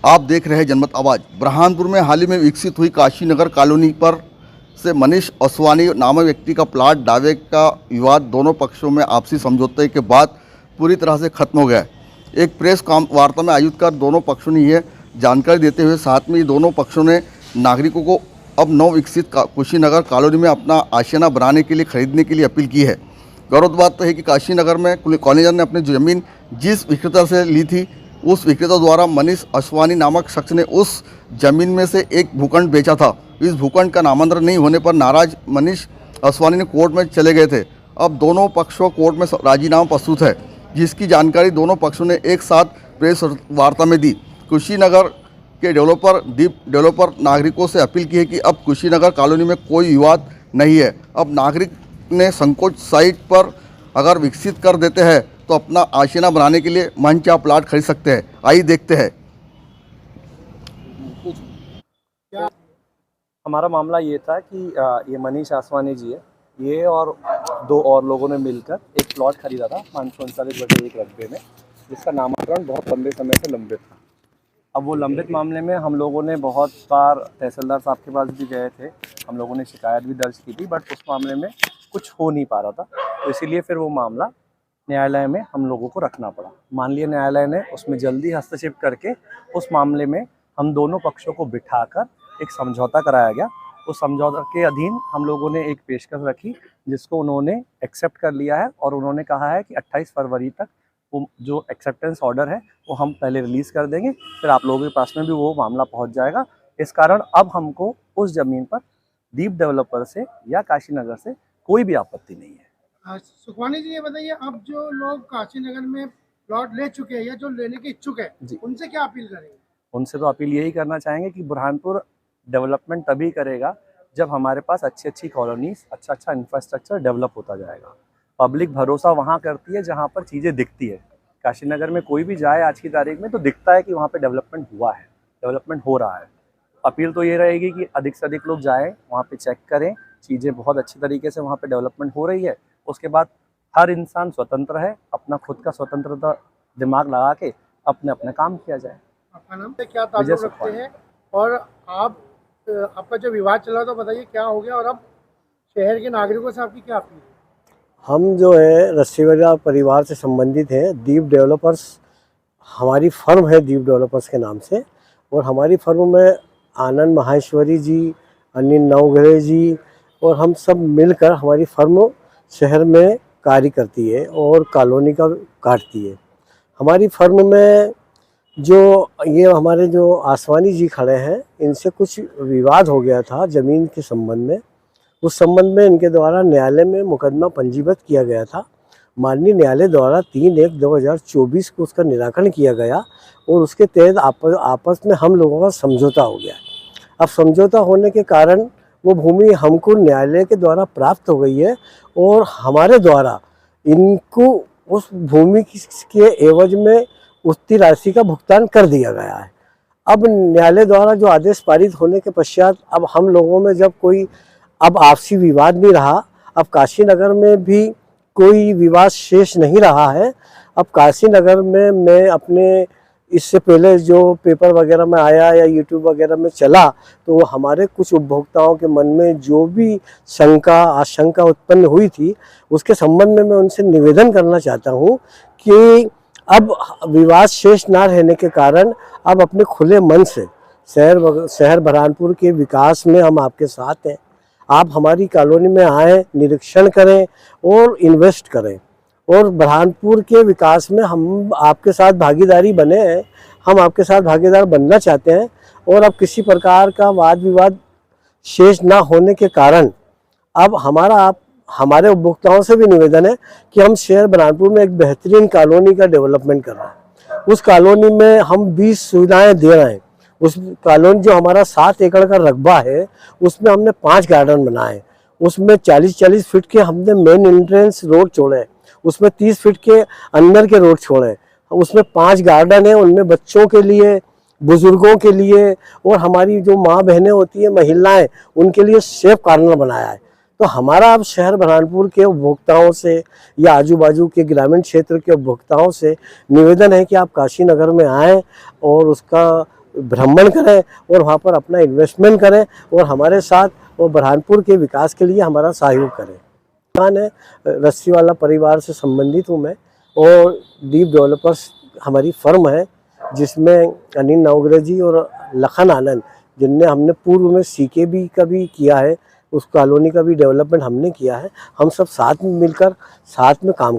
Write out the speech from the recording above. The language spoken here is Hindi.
आप देख रहे हैं जनमत आवाज़। बुरहानपुर में हाल ही में विकसित हुई काशी नगर कॉलोनी पर से मनीष असवानी नामक व्यक्ति का प्लाट दावे का विवाद दोनों पक्षों में आपसी समझौते के बाद पूरी तरह से खत्म हो गया है। एक प्रेस वार्ता में आयोजित कर दोनों पक्षों ने यह जानकारी देते हुए साथ में दोनों पक्षों ने नागरिकों को अब नवविकसित कुशीनगर कॉलोनी में अपना आशियाना बनाने के लिए खरीदने के लिए अपील की है। गौरव बात तो है कि काशीनगर में कॉलोनीदार ने अपनी ज़मीन जिस विक्रेता से ली थी उस विक्रेता द्वारा मनीष असवानी नामक शख्स ने उस जमीन में से एक भूखंड बेचा था। इस भूखंड का नामांतरण नहीं होने पर नाराज मनीष असवानी ने कोर्ट में चले गए थे। अब दोनों पक्षों कोर्ट में राजीनामा प्रस्तुत है, जिसकी जानकारी दोनों पक्षों ने एक साथ प्रेस वार्ता में दी। कुशीनगर के दीप डेवलपर नागरिकों से अपील की है कि अब कुशीनगर कॉलोनी में कोई विवाद नहीं है। अब नागरिक ने संकोच साइट पर अगर विकसित कर देते हैं तो अपना आशियाना बनाने के लिए मनचाहा प्लाट खरीद सकते हैं। आइए देखते हैं। हमारा मामला ये था कि ये मनीष आसवानी जी है, ये और दो और लोगों ने मिलकर एक प्लॉट खरीदा था 539/1 रकबे में, जिसका नामकरण बहुत लंबे समय से लंबित था। अब वो लंबित मामले में हम लोगों ने बहुत बार तहसीलदार साहब के पास भी गए थे, हम लोगों ने शिकायत भी दर्ज की थी, बट उस मामले में कुछ हो नहीं पा रहा था। तो इसीलिए फिर वो मामला न्यायालय में हम लोगों को रखना पड़ा। माननीय न्यायालय ने उसमें जल्दी हस्तक्षेप करके उस मामले में हम दोनों पक्षों को बिठाकर एक समझौता कराया गया। उस समझौता के अधीन हम लोगों ने एक पेशकश रखी, जिसको उन्होंने एक्सेप्ट कर लिया है और उन्होंने कहा है कि 28 फरवरी तक वो जो एक्सेप्टेंस ऑर्डर है वो हम पहले रिलीज़ कर देंगे, फिर आप लोगों के पास में भी वो मामला पहुंच जाएगा। इस कारण अब हमको उस ज़मीन पर दीप डेवलपर से या काशीनगर से कोई भी आपत्ति नहीं है। सुखवानी जी, ये बताइए, अब जो लोग काशीनगर में प्लॉट ले चुके हैं या जो लेने के इच्छुक है उनसे क्या अपील करेंगे? उनसे तो अपील यही करना चाहेंगे कि बुरहानपुर डेवलपमेंट तभी करेगा जब हमारे पास अच्छी अच्छी कॉलोनीज, अच्छा इंफ्रास्ट्रक्चर डेवलप होता जाएगा। पब्लिक भरोसा वहाँ करती है जहाँ पर चीज़ें दिखती है। काशीनगर में कोई भी जाए आज की तारीख में तो दिखता है कि वहाँ पे डेवलपमेंट हुआ है, डेवलपमेंट हो रहा है। अपील तो ये रहेगी कि अधिक से अधिक लोग जाएँ वहाँ पे, चेक करें, चीज़ें बहुत अच्छी तरीके से वहाँ पे डेवलपमेंट हो रही है। उसके बाद हर इंसान स्वतंत्र है, अपना खुद का स्वतंत्रता दिमाग लगा के अपने अपने काम किया जाए। आपका नाम से क्या ताल्लुक रखते हैं और आपका जो विवाद चला था बताइए क्या हो गया, और अब शहर के नागरिकों से आपकी क्या अपील है? हम जो है रस्सीवाला परिवार से संबंधित हैं। दीप डेवलपर्स हमारी फर्म है, दीप डेवलपर्स के नाम से, और हमारी फर्म में आनंद माहेश्वरी जी, अनिल नवघरे जी और हम सब मिलकर हमारी फर्म शहर में कार्य करती है और कॉलोनी का काटती है। हमारी फर्म में जो ये हमारे जो आसवानी जी खड़े हैं, इनसे कुछ विवाद हो गया था ज़मीन के संबंध में। उस संबंध में इनके द्वारा न्यायालय में मुकदमा पंजीबद्ध किया गया था। माननीय न्यायालय द्वारा 3/1/2024 को उसका निराकरण किया गया और उसके तहत आपस में हम लोगों का समझौता हो गया। अब समझौता होने के कारण वो भूमि हमको न्यायालय के द्वारा प्राप्त हो गई है और हमारे द्वारा इनको उस भूमि के एवज में उतनी राशि का भुगतान कर दिया गया है। अब न्यायालय द्वारा जो आदेश पारित होने के पश्चात अब हम लोगों में जब कोई अब आपसी विवाद नहीं रहा, अब काशीनगर में भी कोई विवाद शेष नहीं रहा है। अब काशीनगर में मैं अपने इससे पहले जो पेपर वगैरह में आया या यूट्यूब वगैरह में चला, तो हमारे कुछ उपभोक्ताओं के मन में जो भी शंका आशंका उत्पन्न हुई थी, उसके संबंध में मैं उनसे निवेदन करना चाहता हूं कि अब विवाद शेष ना रहने के कारण अब अपने खुले मन से शहर बुरहानपुर के विकास में हम आपके साथ हैं। आप हमारी कॉलोनी में आएँ, निरीक्षण करें और इन्वेस्ट करें, और बुरहानपुर के विकास में हम आपके साथ भागीदारी बने हैं, हम आपके साथ भागीदार बनना चाहते हैं। और अब किसी प्रकार का वाद विवाद शेष ना होने के कारण अब हमारे उपभोक्ताओं से भी निवेदन है कि हम शहर बुरहानपुर में एक बेहतरीन कॉलोनी का डेवलपमेंट कर रहे हैं। उस कॉलोनी में हम 20 सुविधाएँ दे रहे हैं। उस कॉलोनी जो हमारा 7 एकड़ का रकबा है, उसमें हमने 5 गार्डन बनाए, उसमें 40-40 फीट के हमने मेन एंट्रेंस रोड छोड़े, उसमें 30 फीट के अंदर के रोड छोड़े, उसमें 5 गार्डन है, उनमें बच्चों के लिए, बुजुर्गों के लिए और हमारी जो माँ बहनें होती है, महिलाएं, उनके लिए सेफ कॉर्नर बनाया है। तो हमारा अब शहर बुरहानपुर के उपभोक्ताओं से या आजू बाजू के ग्रामीण क्षेत्र के उपभोक्ताओं से निवेदन है कि आप काशीनगर में आएँ और उसका भ्रमण करें और वहाँ पर अपना इन्वेस्टमेंट करें और हमारे साथ वो बुरहानपुर के विकास के लिए हमारा सहयोग करें। है रस्सीवाला परिवार से संबंधित हूँ मैं और दीप डेवलपर्स हमारी फर्म है जिसमें अनिल नवग्रह जी और लखन आनंद जिनने हमने पूर्व में CKB का भी किया है, उस कॉलोनी का भी डेवलपमेंट हमने किया है। हम सब साथ में मिलकर साथ में काम